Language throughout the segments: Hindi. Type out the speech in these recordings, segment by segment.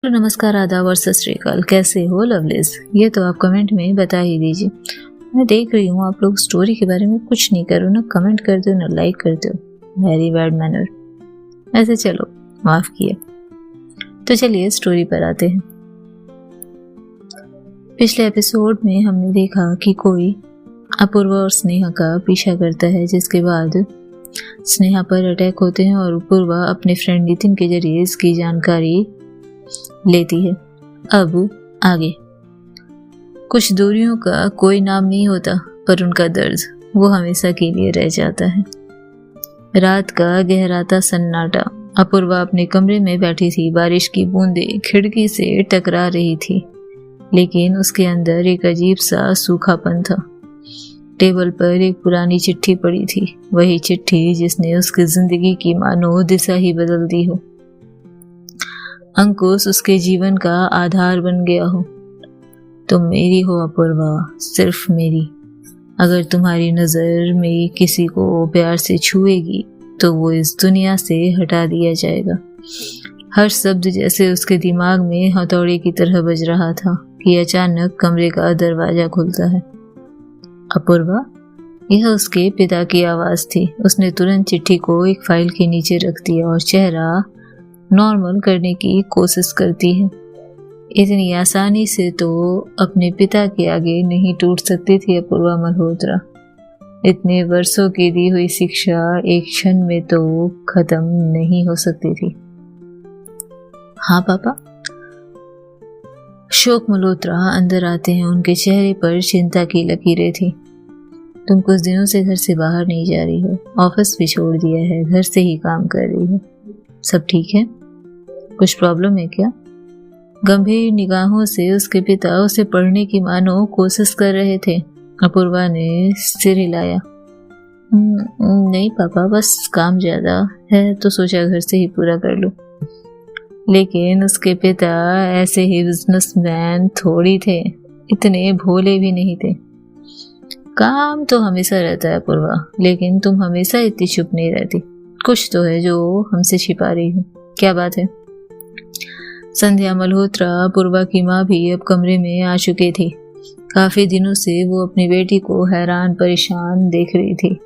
तो नमस्कार, आदाब और सत श्री अकाल। कैसे हो लवलीज? ये तो आप कमेंट में बता ही दीजिए। मैं देख रही हूँ आप लोग स्टोरी के बारे में कुछ नहीं करो, ना कमेंट करते हो ना लाइक करते हो। Very bad manner. ऐसे चलो, माफ किया। तो चलिए स्टोरी पर आते हैं। पिछले एपिसोड में हमने देखा कि कोई अपूर्वा और स्नेहा का पीछा करता है, जिसके बाद स्नेहा पर अटैक होते हैं और अपूर्वा अपने फ्रेंड नितिन के जरिए इसकी जानकारी लेती है। अब आगे कुछ दूरियों का कोई नाम नहीं होता, पर उनका दर्द वो हमेशा के लिए रह जाता है। रात का गहराता सन्नाटा। अपूर्वा अपने कमरे में बैठी थी। बारिश की बूंदें खिड़की से टकरा रही थी, लेकिन उसके अंदर एक अजीब सा सूखापन था। टेबल पर एक पुरानी चिट्ठी पड़ी थी, वही चिट्ठी जिसने उसकी जिंदगी की मानो दिशा ही बदल दी हो। अंकुश उसके जीवन का आधार बन गया हो। तुम मेरी हो अपूर्वा, सिर्फ मेरी। अगर तुम्हारी नजर में किसी को प्यार से छुएगी तो वो इस दुनिया से हटा दिया जाएगा। हर शब्द जैसे उसके दिमाग में हथौड़े की तरह बज रहा था कि अचानक कमरे का दरवाजा खुलता है। अपूर्वा, यह उसके पिता की आवाज थी। उसने तुरंत चिट्ठी को एक फाइल के नीचे रख दिया और चेहरा नॉर्मल करने की कोशिश करती है। इतनी आसानी से तो अपने पिता के आगे नहीं टूट सकती थी अपूर्वा मल्होत्रा। इतने वर्षों की दी हुई शिक्षा एक क्षण में तो खत्म नहीं हो सकती थी। हाँ पापा। अशोक मल्होत्रा अंदर आते हैं। उनके चेहरे पर चिंता की लकीरें थी। तुम कुछ दिनों से घर से बाहर नहीं जा रही हो, ऑफिस भी छोड़ दिया है, घर से ही काम कर रही हो। सब ठीक है? कुछ प्रॉब्लम है क्या? गंभीर निगाहों से उसके पिता उसे पढ़ने की मानो कोशिश कर रहे थे। अपूर्वा ने सिर हिलाया। नहीं पापा, बस काम ज्यादा है तो सोचा घर से ही पूरा कर लूं। लेकिन उसके पिता ऐसे ही बिजनेसमैन थोड़ी थे, इतने भोले भी नहीं थे। काम तो हमेशा रहता है अपूर्वा, लेकिन तुम हमेशा इतनी चुप नहीं रहती। कुछ तो है जो हमसे छिपा रही हो। क्या बात है? संध्या मल्होत्रा, अपूर्वा की माँ, भी अब कमरे में आ चुकी थी। काफी दिनों से वो अपनी बेटी को हैरान परेशान देख रही थी।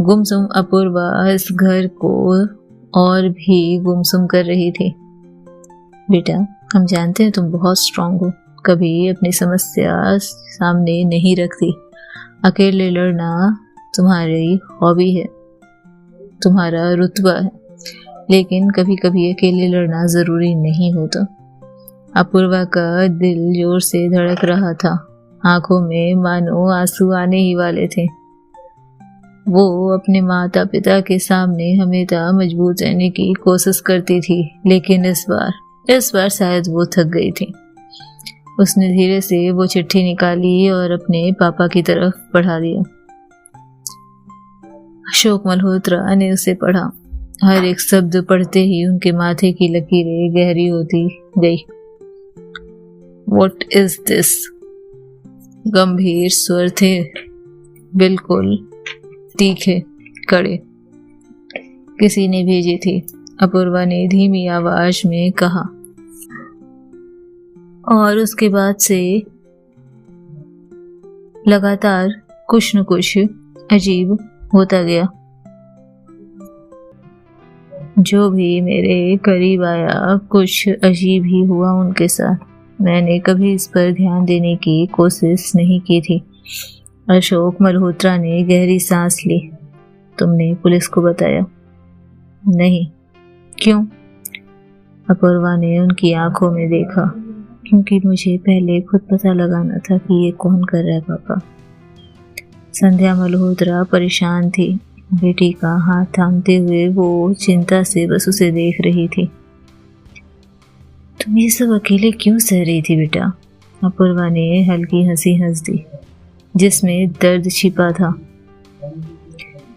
गुमसुम अपूर्वा इस घर को और भी गुमसुम कर रही थी। बेटा, हम जानते हैं तुम बहुत स्ट्रांग हो, कभी अपनी समस्या सामने नहीं रखती। अकेले लड़ना तुम्हारी हॉबी है, तुम्हारा रुतबा है, लेकिन कभी कभी अकेले लड़ना जरूरी नहीं होता। अपूर्वा का दिल जोर से धड़क रहा था। आंखों में मानो आंसू आने ही वाले थे। वो अपने माता पिता के सामने हमेशा मजबूत रहने की कोशिश करती थी, लेकिन इस बार शायद वो थक गई थी। उसने धीरे से वो चिट्ठी निकाली और अपने पापा की तरफ बढ़ा दिया। अशोक मल्होत्रा ने उसे पढ़ा। हर एक शब्द पढ़ते ही उनके माथे की लकीरें गहरी होती गई। What is this? गंभीर स्वर थे, बिल्कुल तीखे, कड़े। किसी ने भेजी थी, अपूर्वा ने धीमी आवाज में कहा। और उसके बाद से लगातार कुछ न कुछ अजीब होता गया। जो भी मेरे करीब आया, कुछ अजीब ही हुआ उनके साथ। मैंने कभी इस पर ध्यान देने की कोशिश नहीं की थी। अशोक मल्होत्रा ने गहरी सांस ली। तुमने पुलिस को बताया? नहीं। क्यों? अपूर्वा ने उनकी आंखों में देखा। क्योंकि मुझे पहले खुद पता लगाना था कि ये कौन कर रहा है पापा। संध्या मल्होत्रा परेशान थी। बेटी का हाथ थामते हुए वो चिंता से बस उसे देख रही थी। तुम ये सब अकेले क्यों सह रही थी बेटा? अपूर्वा ने हल्की हंसी हंस दी, जिसमें दर्द छिपा था।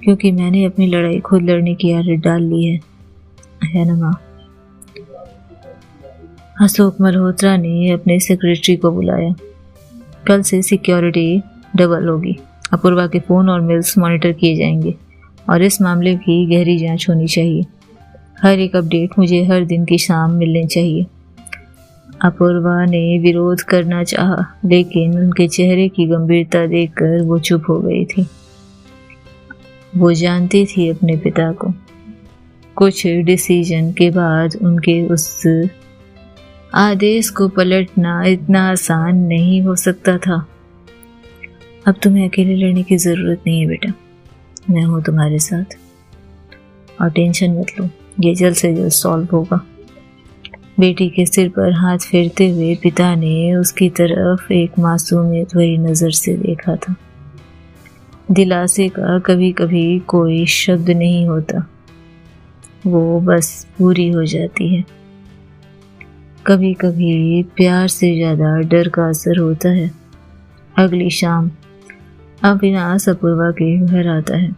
क्योंकि मैंने अपनी लड़ाई खुद लड़ने की आदत डाल ली है ना माँ? अशोक मल्होत्रा ने अपने सेक्रेटरी को बुलाया। कल से सिक्योरिटी डबल होगी। अपूर्वा के फोन और मेल्स मॉनिटर किए जाएंगे और इस मामले की गहरी जांच होनी चाहिए। हर एक अपडेट मुझे हर दिन की शाम मिलनी चाहिए। अपूर्वा ने विरोध करना चाहा, लेकिन उनके चेहरे की गंभीरता देखकर वो चुप हो गई थी। वो जानती थी अपने पिता को। कुछ डिसीजन के बाद उनके उस आदेश को पलटना इतना आसान नहीं हो सकता था। अब तुम्हें अकेले लड़ने की जरूरत नहीं है बेटा, मैं हूं तुम्हारे साथ, और टेंशन मत लो, ये जल्द से जल्द सॉल्व होगा। बेटी के सिर पर हाथ फेरते हुए पिता ने उसकी तरफ एक मासूमियत भरी नजर से देखा था। दिलासे का कभी कभी कोई शब्द नहीं होता, वो बस पूरी हो जाती है। कभी कभी प्यार से ज्यादा डर का असर होता है। अगली शाम अविनाश अपूर्वा के घर आता है।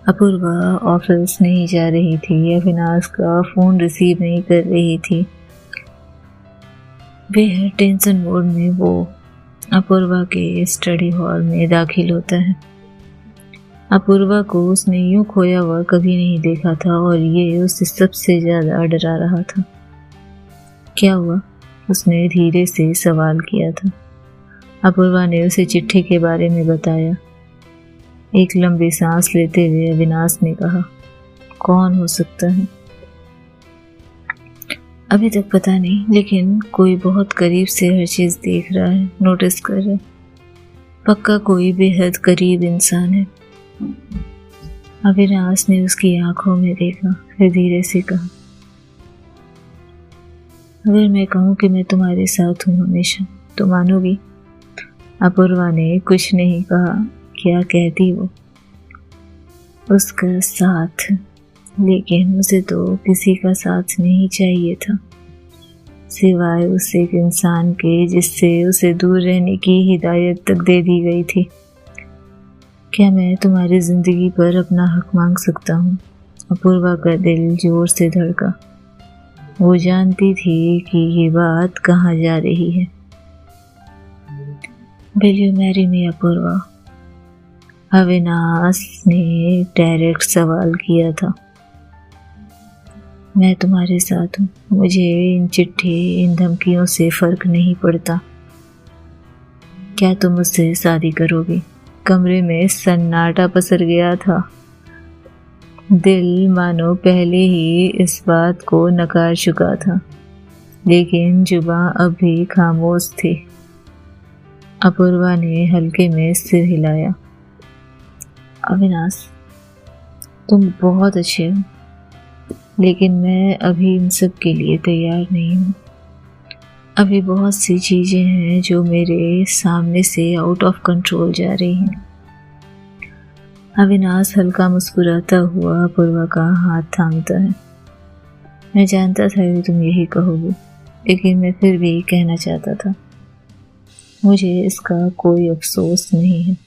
अपूर्वा ऑफिस नहीं जा रही थी, अविनाश का फोन रिसीव नहीं कर रही थी। बेहद टेंशन मोड में वो अपूर्वा के स्टडी हॉल में दाखिल होता है। अपूर्वा को उसने यूं खोया हुआ कभी नहीं देखा था और ये उसे सबसे ज्यादा डरा रहा था। क्या हुआ? उसने धीरे से सवाल किया था। अपूर्वा ने उसे चिट्ठी के बारे में बताया। एक लंबी सांस लेते हुए अविनाश ने कहा, कौन हो सकता है? अभी तक पता नहीं, लेकिन कोई बहुत करीब से हर चीज देख रहा है, नोटिस कर रहा है। पक्का कोई बेहद करीब इंसान है। अविनाश ने उसकी आंखों में देखा, फिर धीरे से कहा, अगर मैं कहूं कि मैं तुम्हारे साथ हूं हमेशा, तो मानोगी? अपूर्वा ने कुछ नहीं कहा। क्या कहती वो? उसका साथ, लेकिन उसे तो किसी का साथ नहीं चाहिए था सिवाय उस एक इंसान के जिससे उसे दूर रहने की हिदायत तक दे दी गई थी। क्या मैं तुम्हारी जिंदगी पर अपना हक मांग सकता हूँ? अपूर्वा का दिल जोर से धड़का। वो जानती थी कि ये बात कहाँ जा रही है। Will you marry me, Apoorva? Avinash ने डायरेक्ट सवाल किया था। मैं तुम्हारे साथ हूँ, मुझे इन चिट्ठी, इन धमकियों से फर्क नहीं पड़ता। क्या तुम मुझसे शादी करोगी? कमरे में सन्नाटा पसर गया था। दिल मानो पहले ही इस बात को नकार चुका था, लेकिन जुबान अब भी खामोश थी। अपूर्वा ने हल्के में सिर हिलाया। अविनाश, तुम बहुत अच्छे हो, लेकिन मैं अभी इन सब के लिए तैयार नहीं हूँ। अभी बहुत सी चीजें हैं जो मेरे सामने से आउट ऑफ कंट्रोल जा रही हैं। अविनाश हल्का मुस्कुराता हुआ अपूर्वा का हाथ थामता है। मैं जानता था कि तुम यही कहोगे, लेकिन मैं फिर भी कहना चाहता था। मुझे इसका कोई अफसोस नहीं है।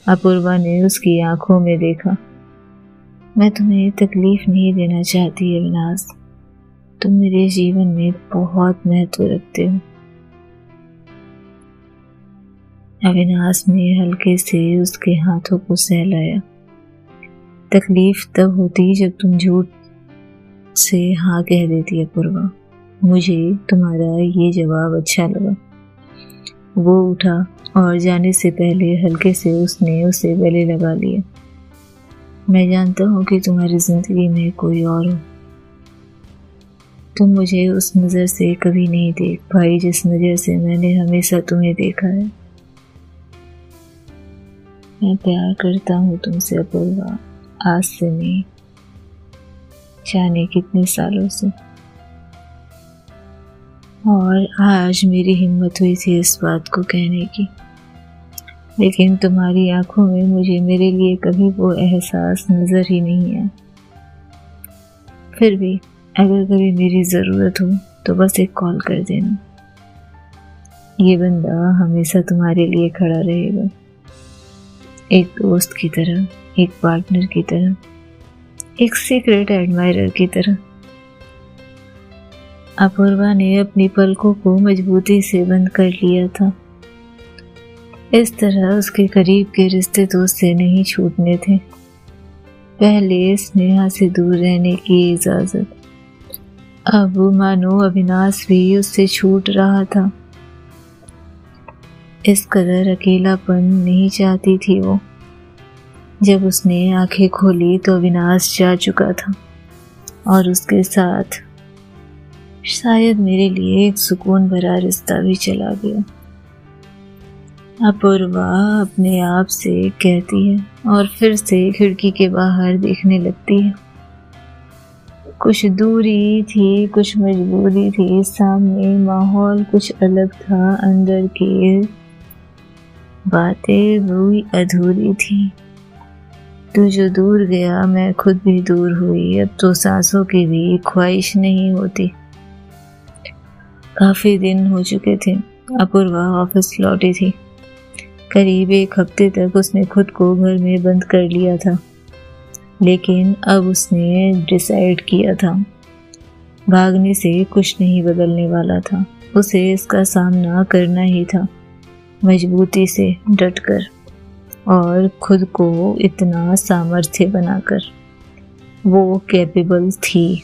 अपूर्वा ने उसकी आंखों में देखा। मैं तुम्हें तकलीफ नहीं देना चाहती अविनाश, तुम मेरे जीवन में बहुत महत्व रखते हो। अविनाश ने हल्के से उसके हाथों को सहलाया। तकलीफ तब होती जब तुम झूठ से हाँ कह देती अपूर्वा। मुझे तुम्हारा ये जवाब अच्छा लगा। वो उठा और जाने से पहले हल्के से उसने उसे गले लगा लिया। मैं जानता हूँ कि तुम्हारी जिंदगी में कोई और हो। तुम मुझे उस नज़र से कभी नहीं देख पाई जिस नज़र से मैंने हमेशा तुम्हें देखा है। मैं प्यार करता हूँ तुमसे अपूर्वा, आज से नहीं, जाने कितने सालों से। और आज मेरी हिम्मत हुई थी इस बात को कहने की, लेकिन तुम्हारी आंखों में मुझे मेरे लिए कभी वो एहसास नजर ही नहीं आया। फिर भी अगर कभी मेरी ज़रूरत हो तो बस एक कॉल कर देना। ये बंदा हमेशा तुम्हारे लिए खड़ा रहेगा, एक दोस्त की तरह, एक पार्टनर की तरह, एक सीक्रेट एडमायरर की तरह। अपूर्वा ने अपनी पलकों को मजबूती से बंद कर लिया था। इस तरह उसके करीब के रिश्ते तो उससे नहीं छूटने थे। पहले स्नेहा से दूर रहने की इजाज़त, अब मानो अविनाश भी उससे छूट रहा था। इस कदर अकेलापन नहीं चाहती थी वो। जब उसने आंखें खोली तो अविनाश जा चुका था और उसके साथ शायद मेरे लिए एक सुकून भरा रिश्ता भी चला गया। अपूर्वा अपने आप से कहती है और फिर से खिड़की के बाहर देखने लगती है। कुछ दूरी थी, कुछ मजबूरी थी, सामने माहौल कुछ अलग था, अंदर की बातें वो अधूरी थी। तू जो दूर गया मैं खुद भी दूर हुई, अब तो सांसों की भी ख्वाहिश नहीं होती। काफी दिन हो चुके थे अपूर्वा ऑफिस लौटी थी। करीब 1 हफ्ते तक उसने खुद को घर में बंद कर लिया था, लेकिन अब उसने डिसाइड किया था भागने से कुछ नहीं बदलने वाला था। उसे इसका सामना करना ही था, मजबूती से, डटकर और खुद को इतना सामर्थ्य बनाकर। वो कैपेबल थी।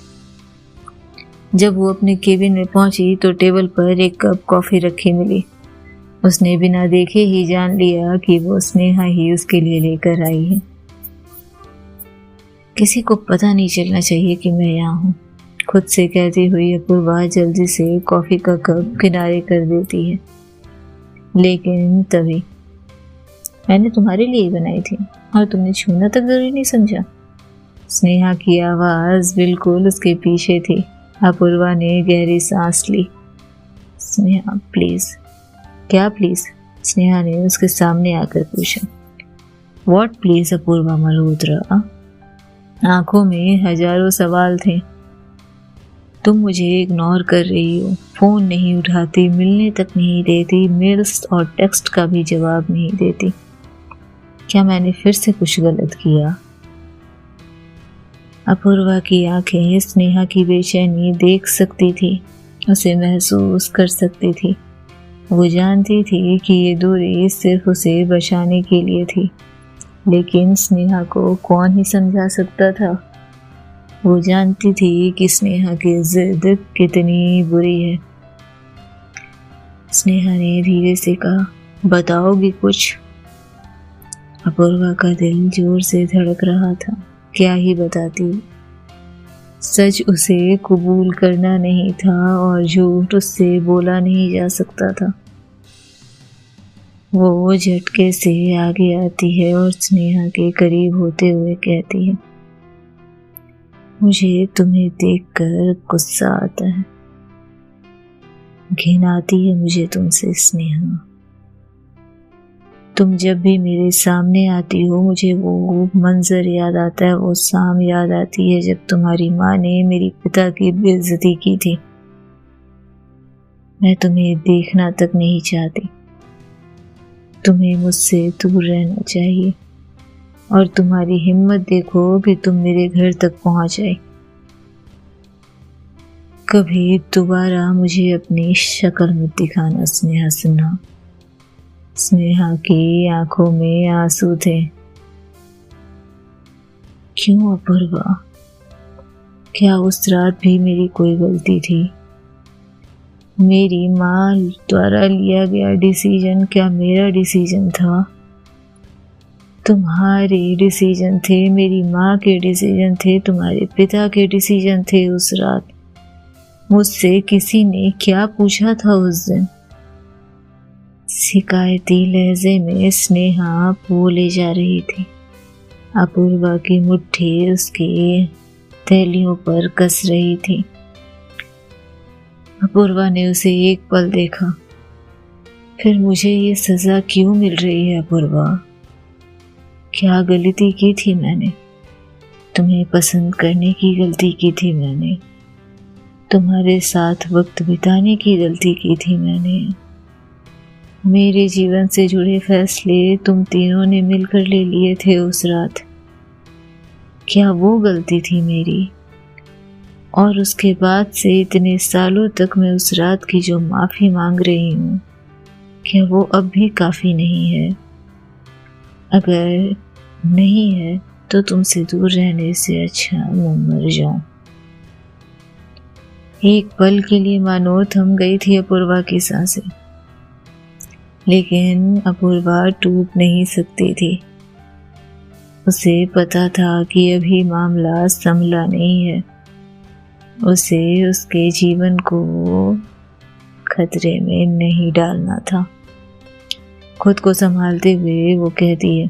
जब वो अपने केबिन में पहुंची तो टेबल पर 1 कप कॉफी रखी मिली। उसने बिना देखे ही जान लिया कि वो स्नेहा ही उसके लिए लेकर आई है। किसी को पता नहीं चलना चाहिए कि मैं यहाँ हूँ, खुद से कहती हुई अपूर्वा जल्दी से कॉफी का कप किनारे कर देती है। लेकिन तभी, मैंने तुम्हारे लिए ही बनाई थी और तुमने छूना तक जरूरी नहीं समझा। स्नेहा की आवाज बिल्कुल उसके पीछे थी। अपूर्वा ने गहरी सांस ली। स्नेहा प्लीज। क्या प्लीज? स्नेहा ने उसके सामने आकर पूछा। What please Apoorva Malhotra? आंखों में हजारों सवाल थे। तुम मुझे इग्नोर कर रही हो, फोन नहीं उठाती, मिलने तक नहीं देती, मेल्स और टेक्स्ट का भी जवाब नहीं देती। क्या मैंने फिर से कुछ गलत किया? अपूर्वा की आंखें स्नेहा की बेचैनी देख सकती थी, उसे महसूस कर सकती थी। वो जानती थी कि ये दूरी सिर्फ उसे बचाने के लिए थी, लेकिन स्नेहा को कौन ही समझा सकता था। वो जानती थी कि स्नेहा की जिद कितनी बुरी है। स्नेहा ने धीरे से कहा, बताओगी कुछ? अपूर्वा का दिल जोर से धड़क रहा था। क्या ही बताती। सच उसे कबूल करना नहीं था और झूठ उससे बोला नहीं जा सकता था। वो झटके से आगे आती है और स्नेहा के करीब होते हुए कहती है, मुझे तुम्हें देखकर गुस्सा आता है, घिन आती है मुझे तुमसे स्नेहा। तुम जब भी मेरे सामने आती हो मुझे वो मंजर याद आता है, वो शाम याद आती है जब तुम्हारी माँ ने मेरी पिता की बेइज्जती की थी। मैं तुम्हें देखना तक नहीं चाहती। तुम्हें मुझसे दूर रहना चाहिए और तुम्हारी हिम्मत देखो कि तुम मेरे घर तक पहुंच आए। कभी दोबारा मुझे अपनी शक्ल मत दिखाना स्नेहा सिन्हा। स्नेहा की आंखों में आंसू थे। क्यों अपूर्वा? क्या उस रात भी मेरी कोई गलती थी? मेरी माँ द्वारा लिया गया डिसीजन क्या मेरा डिसीजन था? तुम्हारे डिसीजन थे, मेरी माँ के डिसीजन थे, तुम्हारे पिता के डिसीजन थे। उस रात मुझसे किसी ने क्या पूछा था उस दिन? शिकायती लहजे में स्नेहा बोले जा रही थी। अपूर्वा की मुट्ठी उसके थैलियों पर कस रही थी। अपूर्वा ने उसे एक पल देखा। फिर मुझे ये सजा क्यों मिल रही है अपूर्वा? क्या गलती की थी मैंने? तुम्हें पसंद करने की गलती की थी मैंने, तुम्हारे साथ वक्त बिताने की गलती की थी मैंने, मेरे जीवन से जुड़े फैसले तुम तीनों ने मिलकर ले लिए थे उस रात। क्या वो गलती थी मेरी? और उसके बाद से इतने सालों तक मैं उस रात की जो माफी मांग रही हूँ, क्या वो अब भी काफी नहीं है? अगर नहीं है तो तुमसे दूर रहने से अच्छा मैं मर जाऊं। एक पल के लिए मानो थम गई थी अपूर्वा की सांसें, लेकिन अपूर्वा टूट नहीं सकती थी। उसे पता था कि अभी मामला संभला नहीं है। उसे उसके जीवन को खतरे में नहीं डालना था। खुद को संभालते हुए वो कहती है,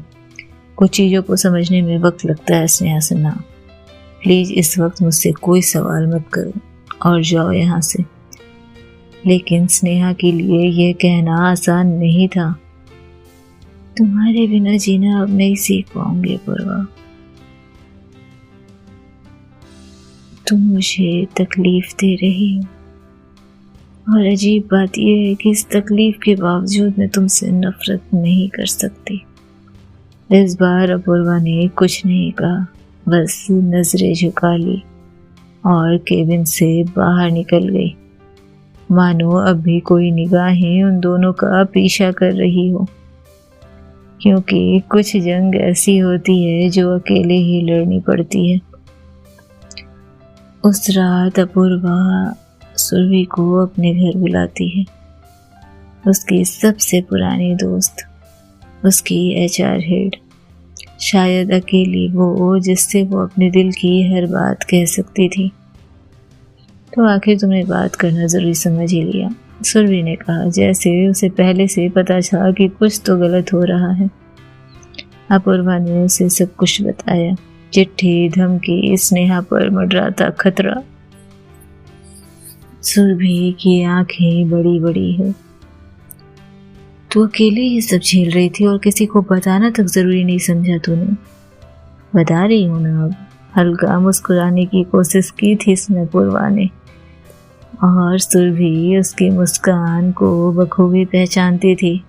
कुछ चीज़ों को समझने में वक्त लगता है स्नेहा सिन्हा। प्लीज़ इस वक्त मुझसे कोई सवाल मत करो और जाओ यहाँ से। लेकिन स्नेहा के लिए यह कहना आसान नहीं था। तुम्हारे बिना जीना अब नहीं सीख पाऊंगी अपूर्वा। तुम मुझे तकलीफ दे रही हो, और अजीब बात यह है कि इस तकलीफ के बावजूद मैं तुमसे नफरत नहीं कर सकती। इस बार अपूर्वा ने कुछ नहीं कहा, बस नजरें झुका ली और केबिन से बाहर निकल गई, मानो अब भी कोई निगाहें उन दोनों का पीछा कर रही हो। क्योंकि कुछ जंग ऐसी होती है जो अकेले ही लड़नी पड़ती है। उस रात अपूर्वा सुरभि को अपने घर बुलाती है। उसकी सबसे पुरानी दोस्त, उसकी HR हेड, शायद अकेली वो जिससे वो अपने दिल की हर बात कह सकती थी। तो आखिर तुमने बात करना जरूरी समझ ही लिया, सुरभि ने कहा, जैसे उसे पहले से पता था कि कुछ तो गलत हो रहा है। अपूर्वा ने उसे सब कुछ बताया, चिट्ठी, धमकी, स्नेहा पर मंडराता खतरा। सुरभि की आंखें बड़ी बड़ी है। तू अकेले ये सब झेल रही थी और किसी को बताना तक जरूरी नहीं समझा तूने। बता रही हूं ना अब। हल्का मुस्कुराने की कोशिश की थी इसने अपूर्वा ने, और सुरभि उसकी मुस्कान को बखूबी पहचानती थी।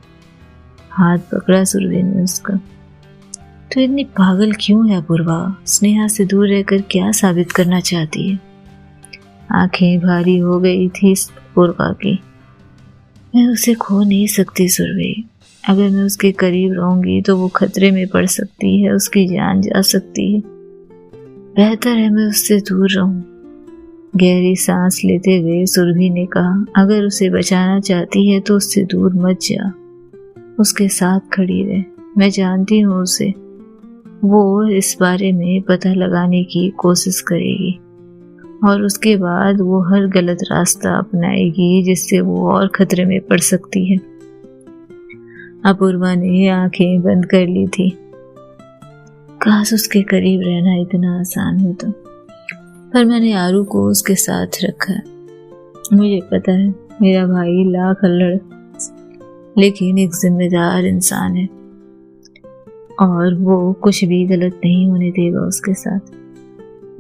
हाथ पकड़ा सुरभि ने उसका। तो इतनी पागल क्यों है अपूर्वा? स्नेहा से दूर रहकर क्या साबित करना चाहती है? आंखें भारी हो गई थी अपूर्वा की। मैं उसे खो नहीं सकती सुरभि। अगर मैं उसके करीब रहूंगी तो वो खतरे में पड़ सकती है, उसकी जान जा सकती है। बेहतर है मैं उससे दूर रहूं। गहरी सांस लेते हुए सुरभि ने कहा, अगर उसे बचाना चाहती है तो उससे दूर मत जा, उसके साथ खड़ी रहे। मैं जानती हूँ उसे, वो इस बारे में पता लगाने की कोशिश करेगी और उसके बाद वो हर गलत रास्ता अपनाएगी जिससे वो और खतरे में पड़ सकती है। अपूर्वा ने आंखें बंद कर ली थी। काश उसके करीब रहना इतना आसान होता, पर मैंने आरू को उसके साथ रखा है। मुझे पता है मेरा भाई लाख अल्लड़, लेकिन एक जिम्मेदार इंसान है और वो कुछ भी गलत नहीं होने देगा उसके साथ।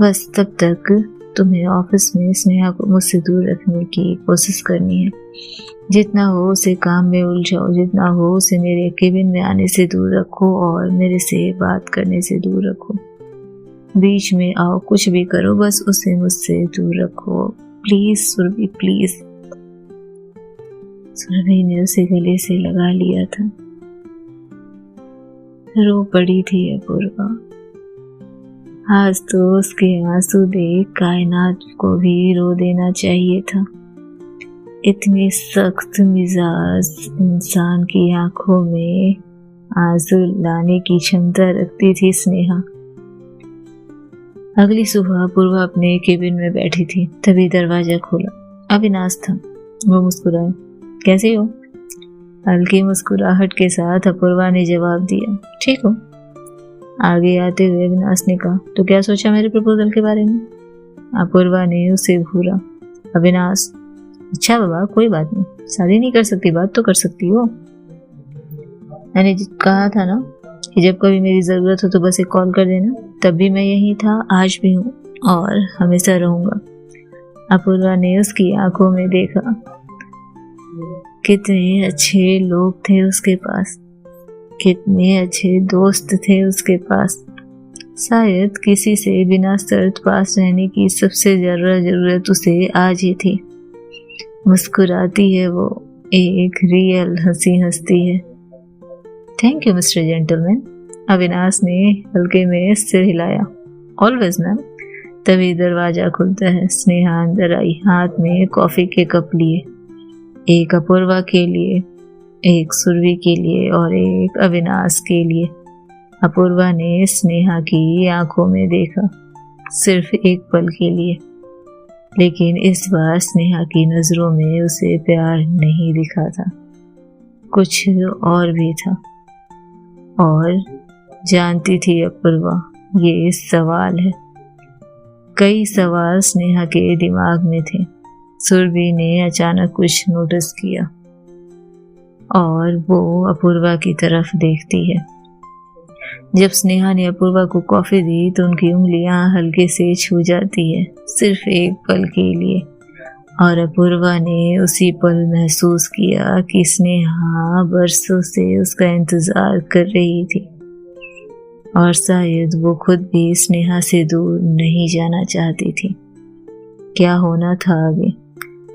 बस तब तक तुम्हें ऑफिस में स्नेहा को मुझसे दूर रखने की कोशिश करनी है। जितना हो उसे काम में उलझाओ, जितना हो उसे मेरे केबिन में आने से दूर रखो और मेरे से बात करने से दूर रखो। बीच में आओ, कुछ भी करो, बस उसे मुझसे दूर रखो। Please Surabhi, please. सुरभि ने उसे गले से लगा लिया था। रो पड़ी थी अपूर्वा। आज तो उसके आंसू देख कायनात को भी रो देना चाहिए था। इतनी सख्त मिजाज इंसान की आंखों में आंसू लाने की क्षमता रखती थी स्नेहा। अगली सुबह अपूर्वा अपने केबिन में बैठी थी, तभी दरवाजा खोला। अविनाश था। वो मुस्कुराया, कैसे हो? हल्की मुस्कुराहट के साथ अपूर्वा ने जवाब दिया, ठीक हो। आगे आते हुए अविनाश ने कहा, तो क्या सोचा मेरे प्रपोजल के बारे में? अपूर्वा ने उसे घूरा। अविनाश, अच्छा बाबा, कोई बात नहीं, शादी नहीं कर सकती, बात तो कर सकती हो। मैंने कहा था ना कि जब कभी मेरी जरूरत हो तो बस एक कॉल कर देना। तब भी मैं यही था, आज भी हूँ और हमेशा रहूंगा। अपूर्वा ने उसकी आंखों में देखा। कितने अच्छे लोग थे उसके पास, कितने अच्छे दोस्त थे उसके पास। शायद किसी से बिना शर्त पास रहने की सबसे ज्यादा जरूरत उसे आज ही थी। मुस्कुराती है वो, एक रियल हंसी हंसती है। Thank you mister gentleman. Avinash ने हल्के में सिर हिलाया। Always ma'am. तभी दरवाजा खुलता है। स्नेहा अंदर आई, हाथ में कॉफी के कप लिए, एक अपूर्वा के लिए, एक सुरभि के लिए और एक अविनाश के लिए। अपूर्वा ने स्नेहा की आंखों में देखा, सिर्फ एक पल के लिए, लेकिन इस बार स्नेहा की नजरों में उसे प्यार नहीं दिखा था, कुछ और भी था। और जानती थी अपूर्वा, ये सवाल है। कई सवाल स्नेहा के दिमाग में थे। सुरभि ने अचानक कुछ नोटिस किया और वो अपूर्वा की तरफ देखती है। जब स्नेहा ने अपूर्वा को कॉफी दी तो उनकी उंगलियां हल्के से छू जाती है, सिर्फ एक पल के लिए। और अपूर्वा ने उसी पल महसूस किया कि स्नेहा बरसों से उसका इंतजार कर रही थी और शायद वो खुद भी स्नेहा से दूर नहीं जाना चाहती थी। क्या होना था आगे,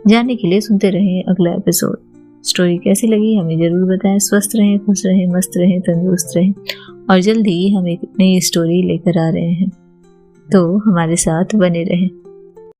जानने के लिए सुनते रहें अगला एपिसोड। स्टोरी कैसी लगी हमें जरूर बताएं। स्वस्थ रहें, खुश रहें, मस्त रहें, तंदुरुस्त रहें और जल्दी ही हम एक नई स्टोरी लेकर आ रहे हैं, तो हमारे साथ बने रहें।